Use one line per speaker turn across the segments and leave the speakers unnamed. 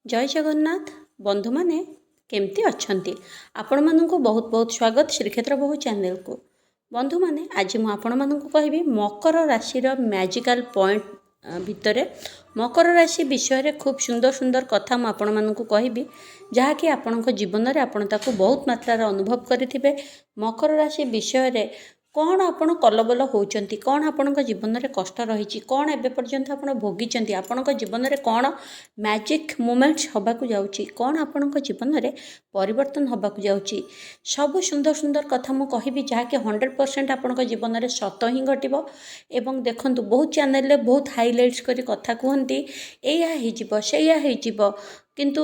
जय जगन्नाथ बंधु माने केमती अच्छंती आपण मानकु बहुत बहुत स्वागत श्रीक्षेत्र बहु चैनल को। बंधु माने आज मु आपण मानकु कहबी मकर राशि मैजिकल पॉइंट भितरे मकर राशि विषय रे खूब सुंदर सुंदर कथा मु आपण मानकु कहबी जहाँकि आपणक जीवन रे आपण ताकू बहुत मात्रा अनुभव करिथिबे। मकर राशि विषय रे कौन आपण कलबल होउचंती, कौन आपण जीवन में कष्ट रही, कौन एवं पर्यंत आप भोगी आपण जीवन में कौन मैजिक मोमेंट्स होबाकू जाउची, कौन आपण जीवन में परिवर्तन होबाकू जाउची, सब सुंदर सुंदर कथा मु कहबी जहाँकि 100% आपण जीवन में सत ही घटिबो। एवं देखंतु बहुत चैनल रे बहुत हाइलाइट्स करी कथा कहती एया हेजिबो सेया हेजिबो किंतु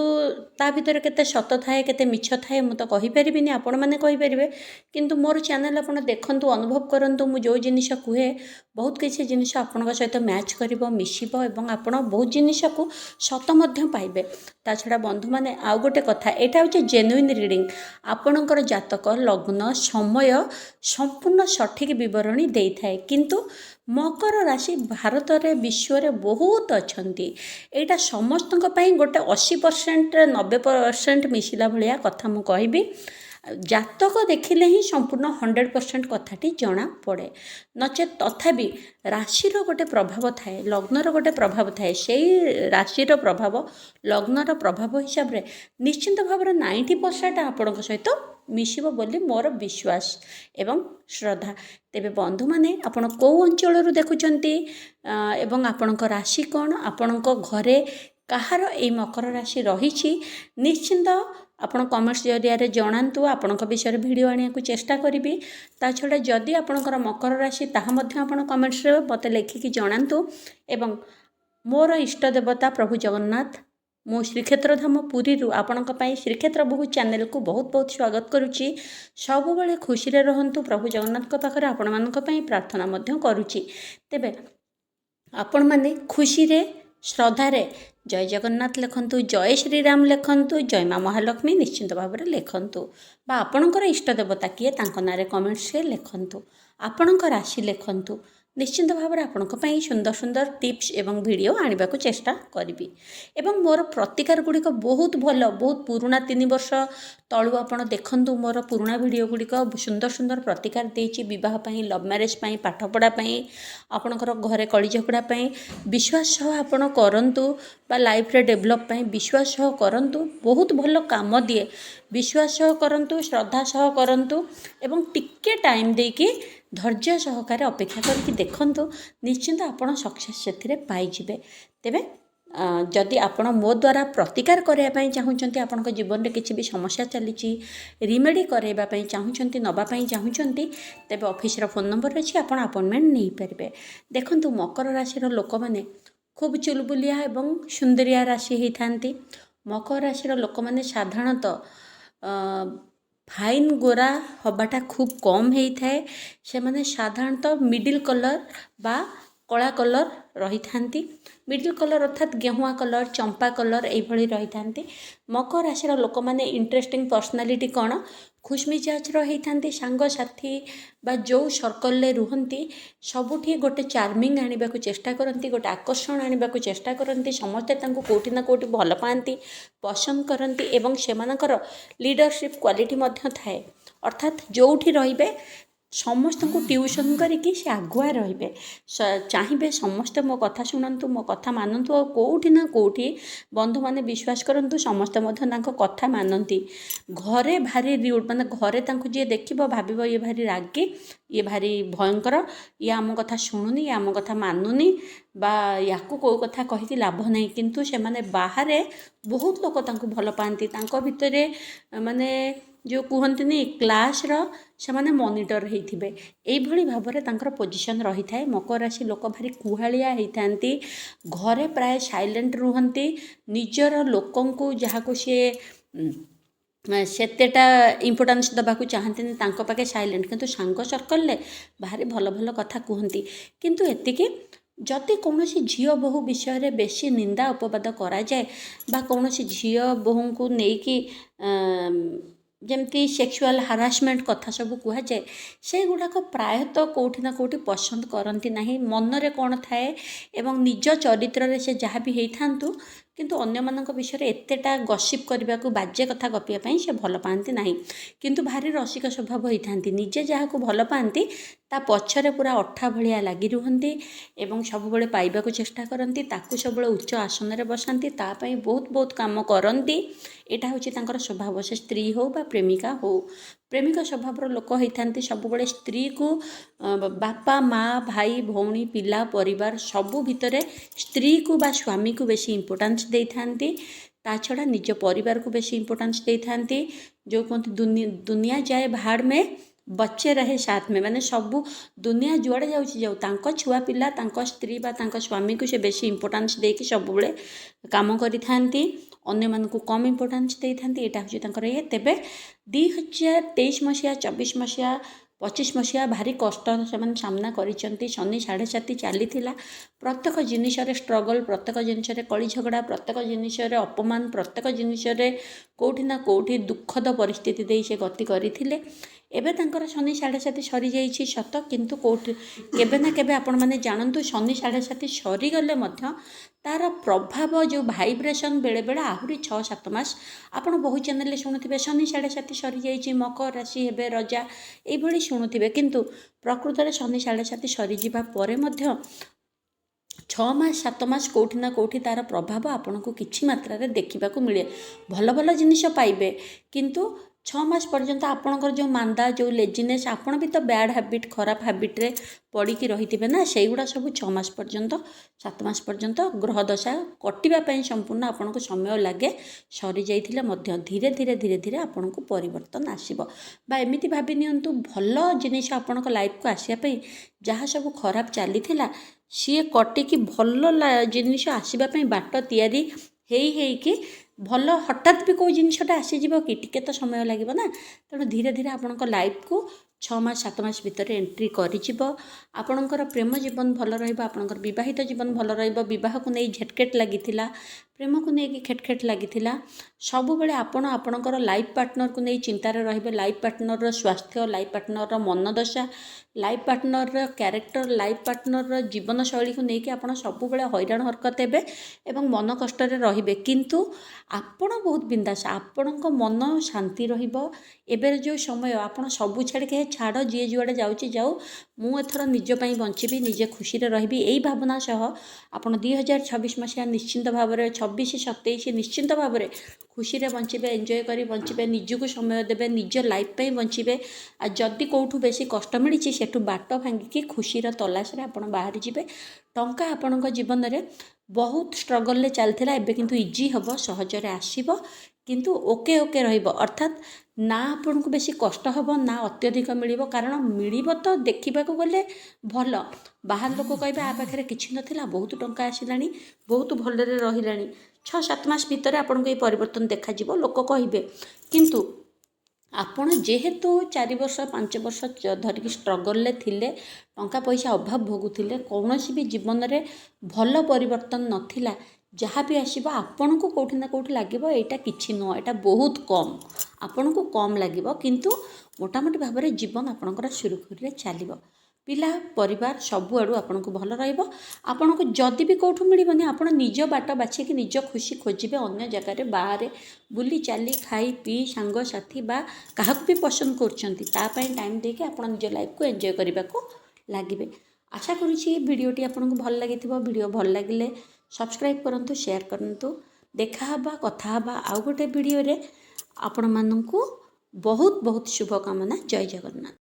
ता भितर केते सत थाए केते मिछ थाए मु तो कहि परिबिनी, आपण माने कहि परिबे। किंतु मोर चैनल आपण देखंतु अनुभव करंतु मु जो जिनिस कुहे बहुत किसी जिनिस आपण सहित मैच करिवो मिसिबो एवं आपण बहुत जिनिस को सत मध्य पाइबे। ता छड़ा बंधु माने आउ गोटे कथा एटा होचे जेन्युइन रीडिंग, आपणकर जातक लग्न समय संपूर्ण सठिक विवरणी देई थाए। किंतु मकर राशि भारत रे विश्व रे बहुत अछंती, एटा समस्त गोटे 80% 90% मिसिला भलिया कथा मु कहबी। जातक देखिले ही संपूर्ण 100% कथाटी जना पड़े, नचे तथापि राशिर गोटे प्रभाव थाए, लग्नर गोटे प्रभाव थाए, से राशिर प्रभाव लग्नर प्रभाव हिसाब रे निश्चिंत भाव 90% आपण सहित मिसिबो बोली मोर विश्वास एवं श्रद्धा। तेबे बंधु माने आपण को अंचल देखुचंती एवं आपणक राशि कौन, आपणक घरे कहार ए मकर राशि रही निश्चिंत आपण कमेंट्स जरिया जनातु, आपण विषय भिडियो आने को चेष्टा करी। ता छड़ा जदि आपणकर मकर राशि ताहा मध्य आपण कमेंट्स मत लिखिकी जनातु। एवं मोर इष्ट देवता प्रभु जगन्नाथ मु श्रीक्षेत्र धाम पुरी आपणक पई श्रीक्षेत्र बहु चैनल को बहुत बहुत स्वागत करुच्ची। सब बेले खुशी रे रहंतु, प्रभु जगन्नाथ पाखरे आपण मानक पई प्रार्थना मध्य करुच्ची। तेबे आपण माने खुशी रे श्रद्धा रे जय जगन्नाथ लिखंतु, जय श्री राम लिखंतु, जय माँ महालक्ष्मी निश्चिंत भाव में लिखंतु, बा आपणकर इष्ट देवता किए तांको नारे कमेंट्स रे लिखंतु, आपणक राशि लिखंतु। निश्चिंत भाव में आपणक पई सुंदर सुंदर टिप्स एवं वीडियो आनिबा को चेष्टा करिबी। एवं मोर प्रतिकार गुड़िक बहुत भल, बहुत पुराना 3 वर्ष तलू आपण देखंतु मोर पुराना वीडियो गुड़िक सुंदर सुंदर प्रतिकार देछि, विवाह पई, लव मैरेज पई, पाठपढ़ा पई, आपणकर घरे कली झगड़ा पई विश्वास सह आपण करंतु, बा लाइफ रे डेवलप पई विश्वास सह करंतु, बहुत भल काम दिए। विश्वास सह करंतु, श्रद्धा सह करंतु एवं टिके टाइम देकी धैर्य सहकार अपेक्षा करके देखंतु, निश्चिंत आपण सक्सेस सेथिरे पाई जिवे। तेबे जदि आपण मो द्वारा प्रतिकार करबा पई चाहुचंती, आपनक जीवन रे किछि भी समस्या चलीची रिमेडी करबा पई चाहुचंती, नबा पई चाहुचंती, तेबे ऑफिस रो फोन नंबर अछि, आपण अपॉइंटमेंट नै परबे। देखंतु मकर राशि रो लोक माने खूब चुलबुलिया एवं सुंदरिया राशि ही थांती। मकर राशि रो लोक माने साधारणतः फाइन गोरा हबाटा खूब कम होई थाए, से माने साधारणतः मिडिल कलर बा कला कलर रही थांती। मिडिल कलर अर्थात गेहुआ कलर, चंपा कलर एभली रही थांती। मकर राशि लोक माने इंटरेस्टिंग पर्सनालिटी कौन खुशमिजाज रही थांती, सांग साथी बा जो सर्कल ले रुहंती सबुठी गोटे चार्मिंग आनिबा को चेष्टा करंती, गोटे आकर्षण आनिबा को चेष्टा करंती, समस्ते तांको कोठी ना कोठी भल पाती, पसंद करंती एवं सेमानकर लीडरशिप क्वालिटी मध्य थाए। अर्थात जोठी रहिबे समस्त को ट्यूशन करिकी से आगुआ रहिबे, चाहिए समस्ते मो कथा शुणंतु, मो कथा मानंतु, और कोठी ना कोठी बंधु माने विश्वास करंतु समस्ते मध्य तांको कथा मानंती। घरे भारी रिउड माने घरे तांको जे देखिबो भाबिबो ये भारी रागी, ये भारी भयंकर, ये आम कथा शुणुनी, ये आम कथा मानुनी, बा याकू को कथा कहिकी लाभ नहीं। किंतु से माने बाहरे बहुत लोक तांको भल पाती, तांको भितरे माने जो कहतनी क्लास से माने मॉनिटर होइथिबे, एई भली भाबरे तांकर पोजीशन रही थाए। मकर राशि लोक भारी कुहालिया होइथांती, घरे प्राय साइलेंट रुहंती, निजर लोकंकु जहाको से सेतेटा इम्पोर्टान्स दबाकू चाहते तांको पाके साइलेंट, किंतु सांग सर्कल ले भारी भल भल कथा कहती। किंतु एतिकी जदि कौन झील बोहू विषय रे बेसी निंदा अपवाद करा जाए, बा कौन झील बोहू को लेकिन जमती सेक्सुअल हारासमेंट कथा सब कह जाए, से गुड़ाक प्रायतः कोठी ना कोठी पसंद करती ना, मनरे कौन थाए एवं निज चरित्र रे से जहाँ भी होई थांतु, କିନ୍ତୁ ଅନ୍ୟମାନଙ୍କ ବିଷୟରେ ଏତେଟା ଗସିପ୍ କରିବାକୁ ବାଜେ କଥା ଗପିବା ପାଇଁ ସେ ଭଲ ପାଆନ୍ତି ନାହିଁ। କିନ୍ତୁ ଭାରି ରସିକ ସ୍ୱଭାବ ହୋଇଥାନ୍ତି। ନିଜେ ଯାହାକୁ ଭଲ ପାଆନ୍ତି ତା ପଛରେ ପୁରା ଅଠା ଭଳିଆ ଲାଗି ରୁହନ୍ତି ଏବଂ ସବୁବେଳେ ପାଇବାକୁ ଚେଷ୍ଟା କରନ୍ତି, ତାକୁ ସବୁବେଳେ ଉଚ୍ଚ ଆସନରେ ବସାନ୍ତି, ତା ପାଇଁ ବହୁତ କାମ କରନ୍ତି। ଏଇଟା ହେଉଛି ତାଙ୍କର ସ୍ୱଭାବ। ସେ ସ୍ତ୍ରୀ ହେଉ ବା ପ୍ରେମିକା ହେଉ, ପ୍ରେମିକ ସ୍ୱଭାବର ଲୋକ ହେଇଥାନ୍ତି। ସବୁବେଳେ ସ୍ତ୍ରୀକୁ ବାପା ମା ଭାଇ ଭଉଣୀ ପିଲା ପରିବାର ସବୁ ଭିତରେ ସ୍ତ୍ରୀକୁ ବା ସ୍ୱାମୀକୁ ବେଶୀ ଇମ୍ପୋର୍ଟାନ୍ସ ଦେଇଥାନ୍ତି। ତା ଛଡ଼ା ନିଜ ପରିବାରକୁ ବେଶୀ ଇମ୍ପୋର୍ଟାନ୍ସ ଦେଇଥାନ୍ତି। ଯେଉଁ କୁହନ୍ତି ଦୁନିଆ ଯାଏ ଭାଡ଼ ମେ ବଚ୍ଚେ ରହେ ସାଥ ମେ, ମାନେ ସବୁ ଦୁନିଆ ଯୁଆଡ଼େ ଯାଉଛି ଯାଉ, ତାଙ୍କ ଛୁଆ ପିଲା ତାଙ୍କ ସ୍ତ୍ରୀ ବା ତାଙ୍କ ସ୍ୱାମୀକୁ ସେ ବେଶୀ ଇମ୍ପୋର୍ଟାନ୍ସ ଦେଇକି ସବୁବେଳେ କାମ କରିଥାନ୍ତି, ଅନ୍ୟମାନଙ୍କୁ କମ୍ ଇମ୍ପୋର୍ଟାନ୍ସ ଦେଇଥାନ୍ତି। ଏଇଟା ହେଉଛି ତାଙ୍କର ଇଏ। ତେବେ 2023 ମସିହା 24 ମସିହା 25 ମସିହା ଭାରି କଷ୍ଟ ସେମାନେ ସାମ୍ନା କରିଛନ୍ତି। ଶନି 7.5 ଚାଲିଥିଲା। ପ୍ରତ୍ୟେକ ଜିନିଷରେ ଷ୍ଟ୍ରଗଲ୍, ପ୍ରତ୍ୟେକ ଜିନିଷରେ କଳି ଝଗଡ଼ା, ପ୍ରତ୍ୟେକ ଜିନିଷରେ ଅପମାନ, ପ୍ରତ୍ୟେକ ଜିନିଷରେ କେଉଁଠି ନା କେଉଁଠି ଦୁଃଖଦ ପରିସ୍ଥିତି ଦେଇ ସେ ଗତି କରିଥିଲେ। ଏବେ ତାଙ୍କର ଶନି 7.5 ସରିଯାଇଛି ସତ, କିନ୍ତୁ କେଉଁଠି କେବେ ନା କେବେ ଆପଣମାନେ ଜାଣନ୍ତୁ ଶନି 7.5 ସରିଗଲେ ମଧ୍ୟ ତା'ର ପ୍ରଭାବ ଯେଉଁ ଭାଇବ୍ରେସନ୍ ବେଳେବେଳେ ଆହୁରି 6-7 ମାସ। ଆପଣ ବହୁ ଚ୍ୟାନେଲରେ ଶୁଣୁଥିବେ ଶନି 7.5 ସରିଯାଇଛି, ମକର ରାଶି ହେବେ, ରଜା, ଏଇଭଳି ଶୁଣୁଥିବେ। କିନ୍ତୁ ପ୍ରକୃତରେ ଶନି 7.5 ସରିଯିବା ପରେ ମଧ୍ୟ 6 ମାସ 7 ମାସ କେଉଁଠି ନା କେଉଁଠି ତା'ର ପ୍ରଭାବ ଆପଣଙ୍କୁ କିଛି ମାତ୍ରାରେ ଦେଖିବାକୁ ମିଳେ। ଭଲ ଭଲ ଜିନିଷ ପାଇବେ, କିନ୍ତୁ 6 ମାସ ପର୍ଯ୍ୟନ୍ତ ଆପଣଙ୍କର ଯେଉଁ ମାନ୍ଦା, ଯେଉଁ ଲେଜିନେସ୍, ଆପଣ ବି ତ ବ୍ୟାଡ଼୍ ହ୍ୟାବିଟ୍, ଖରାପ ହ୍ୟାବିଟ୍ରେ ପଡ଼ିକି ରହିଥିବେ ନା, ସେଇଗୁଡ଼ା ସବୁ 6 ମାସ ପର୍ଯ୍ୟନ୍ତ 7 ମାସ ପର୍ଯ୍ୟନ୍ତ ଗ୍ରହ ଦଶା କଟିବା ପାଇଁ ସମ୍ପୂର୍ଣ୍ଣ ଆପଣଙ୍କୁ ସମୟ ଲାଗେ। ସରିଯାଇଥିଲେ ମଧ୍ୟ ଧୀରେ ଧୀରେ ଆପଣଙ୍କୁ ପରିବର୍ତ୍ତନ ଆସିବ। ବା ଏମିତି ଭାବି ନିଅନ୍ତୁ, ଭଲ ଜିନିଷ ଆପଣଙ୍କ ଲାଇଫକୁ ଆସିବା ପାଇଁ ଯାହା ସବୁ ଖରାପ ଚାଲିଥିଲା ସିଏ କଟିକି ଭଲ ଜିନିଷ ଆସିବା ପାଇଁ ବାଟ ତିଆରି ହେଇକି ଭଲ ହଠାତ୍ ବି କେଉଁ ଜିନିଷଟା ଆସିଯିବ କି, ଟିକେ ତ ସମୟ ଲାଗିବ ନା। ତେଣୁ ଧୀରେ ଧୀରେ ଆପଣଙ୍କ ଲାଇଫକୁ 6 ମାସ 7 ମାସ ଭିତରେ ଏଣ୍ଟ୍ରି କରିଯିବ। ଆପଣଙ୍କର ପ୍ରେମ ଜୀବନ ଭଲ ରହିବ, ଆପଣଙ୍କର ବିବାହିତ ଜୀବନ ଭଲ ରହିବ। ବିବାହକୁ ନେଇ ଝେଟକେଟ ଲାଗିଥିଲା, ପ୍ରେମକୁ ନେଇକି ଖେଟଖେଟ ଲାଗିଥିଲା, ସବୁବେଳେ ଆପଣ ଆପଣଙ୍କର ଲାଇଫ୍ ପାର୍ଟନରକୁ ନେଇ ଚିନ୍ତାରେ ରହିବେ। ଲାଇଫ୍ ପାର୍ଟନରର ସ୍ୱାସ୍ଥ୍ୟ, ଲାଇଫ୍ ପାର୍ଟନରର ମନଦଶା, ଲାଇଫ୍ ପାର୍ଟନରର କ୍ୟାରେକ୍ଟର, ଲାଇଫ୍ ପାର୍ଟନରର ଜୀବନଶୈଳୀକୁ ନେଇକି ଆପଣ ସବୁବେଳେ ହଇରାଣ ହରକତ ହେବେ ଏବଂ ମନ କଷ୍ଟରେ ରହିବେ। କିନ୍ତୁ ଆପଣ ବହୁତ ବିନ୍ଦାସ, ଆପଣଙ୍କ ମନ ଶାନ୍ତି ରହିବ। ଏବେ ଯେଉଁ ସମୟ ଆପଣ ସବୁ ଛାଡ଼ିକି ଛାଡ଼, ଯିଏ ଯୁଆଡ଼େ ଯାଉଛି ଯାଉ, ମୁଁ ଏଥର ନିଜ ପାଇଁ ବଞ୍ଚିବି, ନିଜେ ଖୁସିରେ ରହିବି, ଏଇ ଭାବନା ସହ ଆପଣ 2026 ମସିହା ନିଶ୍ଚିନ୍ତ ଭାବରେ, 26-27 ନିଶ୍ଚିନ୍ତ ଭାବରେ ଖୁସିରେ ବଞ୍ଚିବେ, ଏନ୍ଜୟ କରି ବଞ୍ଚିବେ, ନିଜକୁ ସମୟ ଦେବେ, ନିଜ ଲାଇଫ୍ ପାଇଁ ବଞ୍ଚିବେ। ଆଉ ଯଦି କେଉଁଠୁ ବେଶୀ କଷ୍ଟ ମିଳିଛି ସେଠୁ ବାଟ ଭାଙ୍ଗିକି ଖୁସିର ତଲାସରେ ଆପଣ ବାହାରି ଯିବେ। ଟଙ୍କା ଆପଣଙ୍କ ଜୀବନରେ ବହୁତ ଷ୍ଟ୍ରଗଲରେ ଚାଲିଥିଲା, ଏବେ କିନ୍ତୁ ଇଜି ହେବ, ସହଜରେ ଆସିବ, କିନ୍ତୁ ଓକେ ରହିବ। ଅର୍ଥାତ୍ ନା ଆପଣଙ୍କୁ ବେଶୀ କଷ୍ଟ ହେବ ନା ଅତ୍ୟଧିକ ମିଳିବ। କାରଣ ମିଳିବ ତ ଦେଖିବାକୁ ଗଲେ ଭଲ, ବାହାର ଲୋକ କହିବେ ଆ ପାଖରେ କିଛି ନଥିଲା, ବହୁତ ଟଙ୍କା ଆସିଲାଣି, ବହୁତ ଭଲରେ ରହିଲାଣି। 6-7 ମାସ ଭିତରେ ଆପଣଙ୍କୁ ଏଇ ପରିବର୍ତ୍ତନ ଦେଖାଯିବ, ଲୋକ କହିବେ। କିନ୍ତୁ ଆପଣ ଯେହେତୁ 4 ବର୍ଷ 5 ବର୍ଷ ଧରିକି ଷ୍ଟ୍ରଗଲରେ ଥିଲେ, ଟଙ୍କା ପଇସା ଅଭାବ ଭୋଗୁଥିଲେ, କୌଣସି ବି ଜୀବନରେ ଭଲ ପରିବର୍ତ୍ତନ ନଥିଲା, ଯାହା ବି ଆସିବ ଆପଣଙ୍କୁ କେଉଁଠି ନା କେଉଁଠି ଲାଗିବ ଏଇଟା କିଛି ନୁହଁ, ଏଇଟା ବହୁତ କମ୍, ଆପଣଙ୍କୁ କମ୍ ଲାଗିବ। କିନ୍ତୁ ମୋଟାମୋଟି ଭାବରେ ଜୀବନ ଆପଣଙ୍କର ସୁରୁଖୁରୁରେ ଚାଲିବ। ପିଲା ପରିବାର ସବୁଆଡ଼ୁ ଆପଣଙ୍କୁ ଭଲ ରହିବ। ଆପଣଙ୍କୁ ଯଦି ବି କେଉଁଠୁ ମିଳିବନି, ଆପଣ ନିଜ ବାଟ ବାଛିକି ନିଜ ଖୁସି ଖୋଜିବେ। ଅନ୍ୟ ଜାଗାରେ ବାହାରେ ବୁଲି ଚାଲି ଖାଇ ପିଇ ସାଙ୍ଗସାଥି ବା କାହାକୁ ବି ପସନ୍ଦ କରୁଛନ୍ତି ତା ପାଇଁ ଟାଇମ୍ ଦେଇକି ଆପଣ ନିଜ ଲାଇଫକୁ ଏନ୍ଜୟ କରିବାକୁ ଲାଗିବେ। ଆଶା କରୁଛି ଭିଡ଼ିଓଟି ଆପଣଙ୍କୁ ଭଲ ଲାଗିଥିବ। ଭିଡ଼ିଓ ଭଲ ଲାଗିଲେ ସବସ୍କ୍ରାଇବ୍ କରନ୍ତୁ, ସେୟାର କରନ୍ତୁ। ଦେଖା ହେବା, କଥା ହେବା ଆଉ ଗୋଟେ ଭିଡ଼ିଓରେ। ଆପଣମାନଙ୍କୁ ବହୁତ ଶୁଭକାମନା। ଜୟ ଜଗନ୍ନାଥ।